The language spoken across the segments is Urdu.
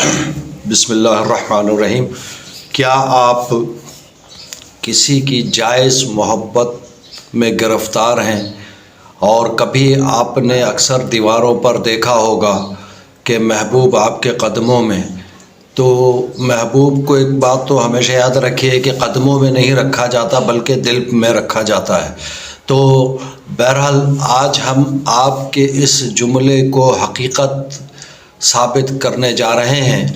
بسم اللہ الرحمن الرحیم۔ کیا آپ کسی کی جائز محبت میں گرفتار ہیں؟ اور کبھی آپ نے اکثر دیواروں پر دیکھا ہوگا کہ محبوب آپ کے قدموں میں، تو محبوب کو ایک بات تو ہمیشہ یاد رکھیے کہ قدموں میں نہیں رکھا جاتا بلکہ دل میں رکھا جاتا ہے۔ تو بہرحال آج ہم آپ کے اس جملے کو حقیقت ثابت کرنے جا رہے ہیں۔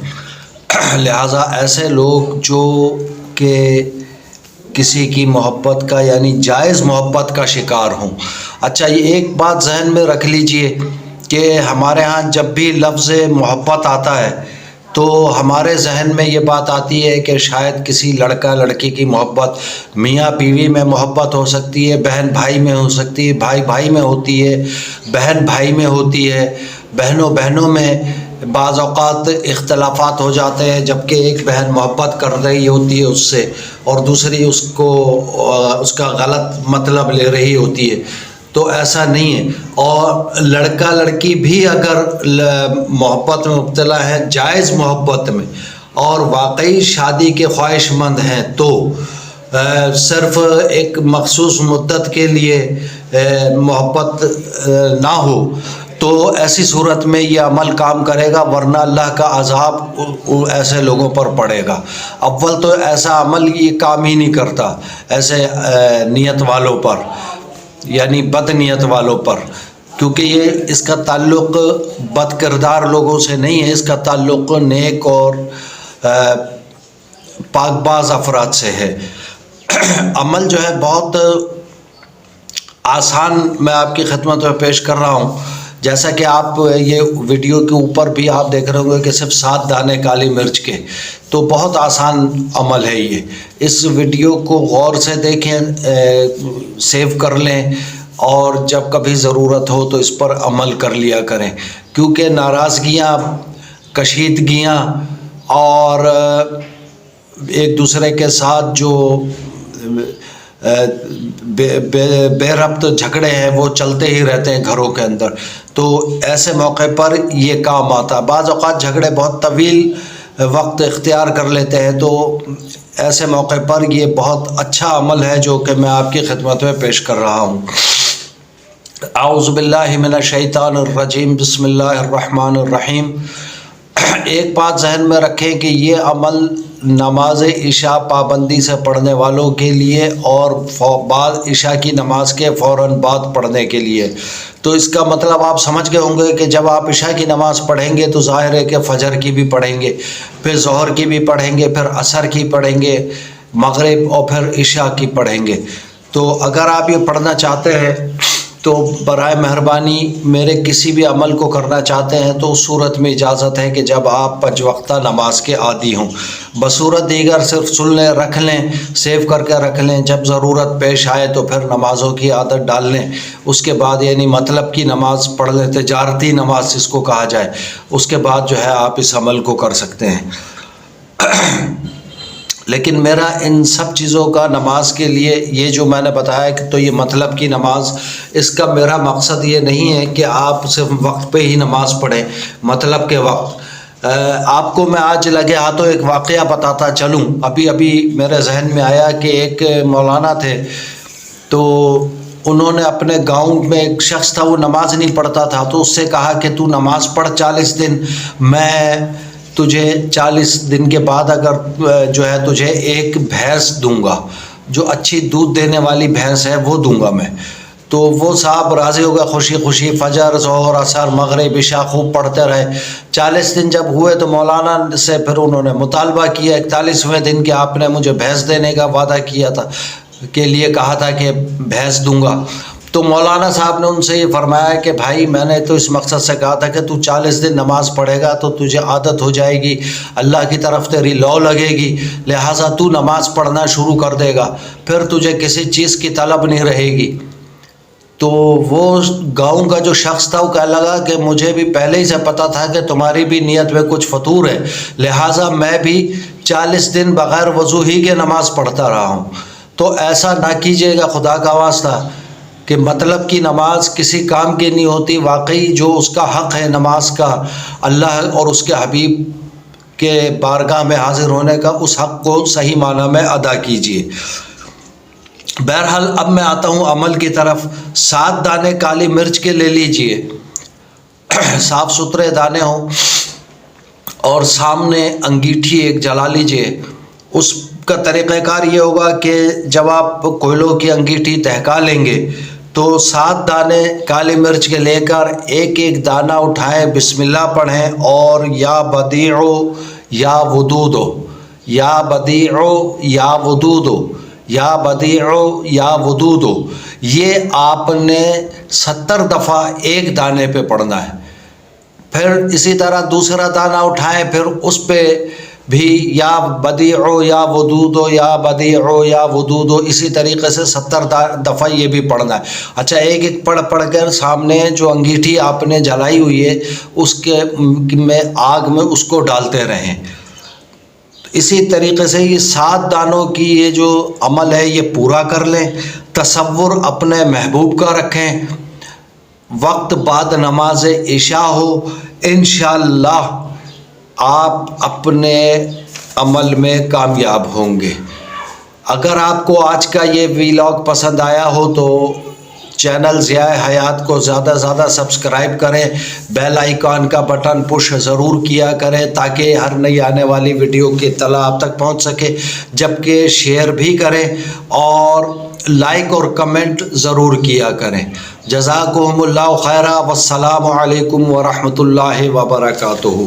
لہٰذا ایسے لوگ جو کہ کسی کی محبت کا یعنی جائز محبت کا شکار ہوں۔ اچھا، یہ ایک بات ذہن میں رکھ لیجئے کہ ہمارے ہاں جب بھی لفظ محبت آتا ہے تو ہمارے ذہن میں یہ بات آتی ہے کہ شاید کسی لڑکا لڑکی کی محبت، میاں بیوی میں محبت ہو سکتی ہے، بہن بھائی میں ہو سکتی ہے، بھائی بھائی میں ہوتی ہے، بہن بھائی میں ہوتی ہے، بہنوں بہنوں میں بعض اوقات اختلافات ہو جاتے ہیں، جبکہ ایک بہن محبت کر رہی ہوتی ہے اس سے اور دوسری اس کا غلط مطلب لے رہی ہوتی ہے۔ تو ایسا نہیں ہے۔ اور لڑکا لڑکی بھی اگر محبت میں مبتلا ہے، جائز محبت میں، اور واقعی شادی کے خواہش مند ہیں تو صرف ایک مخصوص مدت کے لیے محبت نہ ہو تو ایسی صورت میں یہ عمل کام کرے گا، ورنہ اللہ کا عذاب ایسے لوگوں پر پڑے گا۔ اول تو ایسا عمل یہ کام ہی نہیں کرتا ایسے نیت والوں پر، یعنی بد نیت والوں پر، کیونکہ یہ اس کا تعلق بد کردار لوگوں سے نہیں ہے، اس کا تعلق نیک اور پاک باز افراد سے ہے۔ عمل جو ہے بہت آسان میں آپ کی خدمت میں پیش کر رہا ہوں۔ جیسا کہ آپ یہ ویڈیو کے اوپر بھی آپ دیکھ رہے ہوں گے کہ صرف 7 دانے کالی مرچ کے، تو بہت آسان عمل ہے یہ۔ اس ویڈیو کو غور سے دیکھیں، سیو کر لیں، اور جب کبھی ضرورت ہو تو اس پر عمل کر لیا کریں، کیونکہ ناراضگیاں، کشیدگیاں اور ایک دوسرے کے ساتھ جو بے ربط جھگڑے ہیں وہ چلتے ہی رہتے ہیں گھروں کے اندر۔ تو ایسے موقع پر یہ کام آتا ہے۔ بعض اوقات جھگڑے بہت طویل وقت اختیار کر لیتے ہیں، تو ایسے موقع پر یہ بہت اچھا عمل ہے جو کہ میں آپ کی خدمت میں پیش کر رہا ہوں۔ اعوذ باللہ من الشیطان الرجیم، بسم اللہ الرحمن الرحیم۔ ایک بات ذہن میں رکھیں کہ یہ عمل نماز عشاء پابندی سے پڑھنے والوں کے لیے اور بعد عشاء کی نماز کے فوراً بعد پڑھنے کے لیے۔ تو اس کا مطلب آپ سمجھ گئے ہوں گے کہ جب آپ عشاء کی نماز پڑھیں گے تو ظاہر ہے کہ فجر کی بھی پڑھیں گے، پھر ظہر کی بھی پڑھیں گے، پھر عصر کی پڑھیں گے، مغرب، اور پھر عشاء کی پڑھیں گے۔ تو اگر آپ یہ پڑھنا چاہتے ہیں تو برائے مہربانی میرے کسی بھی عمل کو کرنا چاہتے ہیں تو اس صورت میں اجازت ہے کہ جب آپ 5 وقتہ نماز کے عادی ہوں۔ بصورت دیگر صرف سن لیں، رکھ لیں، سیو کر کے رکھ لیں، جب ضرورت پیش آئے تو پھر نمازوں کی عادت ڈال لیں۔ اس کے بعد یعنی مطلب کی نماز پڑھ لیں، تجارتی نماز جس کو کہا جائے، اس کے بعد جو ہے آپ اس عمل کو کر سکتے ہیں۔ لیکن میرا ان سب چیزوں کا نماز کے لیے یہ جو میں نے بتایا کہ تو یہ مطلب کی نماز، اس کا میرا مقصد یہ نہیں ہے کہ آپ صرف وقت پہ ہی نماز پڑھیں، مطلب کے وقت۔ آپ کو میں آج لگے ہاتھوں ایک واقعہ بتاتا چلوں۔ ابھی میرے ذہن میں آیا کہ ایک مولانا تھے، تو انہوں نے اپنے گاؤں میں ایک شخص تھا، وہ نماز نہیں پڑھتا تھا، تو اس سے کہا کہ تو نماز پڑھ 40 دن، میں تجھے 40 دن کے بعد اگر جو ہے تجھے ایک بھینس دوں گا، جو اچھی دودھ دینے والی بھینس ہے وہ دوں گا میں۔ تو وہ صاحب راضی ہو گئے، خوشی خوشی فجر، ظہر، عصر، مغرب، عشاء خوب پڑھتے رہے۔ 40 دن جب ہوئے تو مولانا سے پھر انہوں نے مطالبہ کیا 41ویں دن کہ آپ نے مجھے بھینس دینے کا وعدہ کیا تھا، کے لیے کہا تھا کہ بھینس دوں گا۔ تو مولانا صاحب نے ان سے یہ فرمایا کہ بھائی میں نے تو اس مقصد سے کہا تھا کہ تو 40 دن نماز پڑھے گا تو تجھے عادت ہو جائے گی، اللہ کی طرف تیری لو لگے گی، لہٰذا تو نماز پڑھنا شروع کر دے گا، پھر تجھے کسی چیز کی طلب نہیں رہے گی۔ تو وہ گاؤں کا جو شخص تھا وہ کہنے لگا کہ مجھے بھی پہلے ہی سے پتہ تھا کہ تمہاری بھی نیت میں کچھ فطور ہے، لہٰذا میں بھی 40 دن بغیر وضو ہی کے نماز پڑھتا رہا ہوں۔ تو ایسا نہ کیجیے گا خدا کا واسطہ کہ مطلب کی نماز کسی کام کی نہیں ہوتی۔ واقعی جو اس کا حق ہے نماز کا، اللہ اور اس کے حبیب کے بارگاہ میں حاضر ہونے کا، اس حق کو صحیح معنی میں ادا کیجیے۔ بہرحال اب میں آتا ہوں عمل کی طرف۔ 7 دانے کالی مرچ کے لے لیجئے، صاف ستھرے دانے ہوں، اور سامنے انگیٹھی ایک جلا لیجئے۔ اس کا طریقہ کار یہ ہوگا کہ جب آپ کوئلوں کی انگیٹھی دہکا لیں گے تو 7 دانے کالی مرچ کے لے کر ایک ایک دانہ اٹھائیں، بسم اللہ پڑھیں، اور یا بدیعو یا ودودو، یا بدیعو یا ودودو، یا بدیعو یا ودودو، یہ آپ نے 70 دفعہ ایک دانے پہ پڑھنا ہے۔ پھر اسی طرح دوسرا دانہ اٹھائیں، پھر اس پہ بھی یا بدیعو یا ودودو، یا بدیعو یا ودودو، اسی طریقے سے 70 دفعہ یہ بھی پڑھنا ہے۔ اچھا، ایک ایک پڑھ کر سامنے جو انگیٹھی آپ نے جلائی ہوئی ہے اس کے میں آگ میں اس کو ڈالتے رہیں۔ اسی طریقے سے یہ 7 دانوں کی یہ جو عمل ہے یہ پورا کر لیں۔ تصور اپنے محبوب کا رکھیں، وقت بعد نماز عشاء ہو، انشاءاللہ آپ اپنے عمل میں کامیاب ہوں گے۔ اگر آپ کو آج کا یہ ویلاگ پسند آیا ہو تو چینل ضیاء حیات کو زیادہ سے زیادہ سبسکرائب کریں، بیل آئیکن کا بٹن پش ضرور کیا کریں تاکہ ہر نئی آنے والی ویڈیو کی اطلاع آپ تک پہنچ سکے، جبکہ شیئر بھی کریں اور لائک اور کمنٹ ضرور کیا کریں۔ جزاکم اللہ خیرا، والسلام علیکم ورحمۃ اللہ وبرکاتہ۔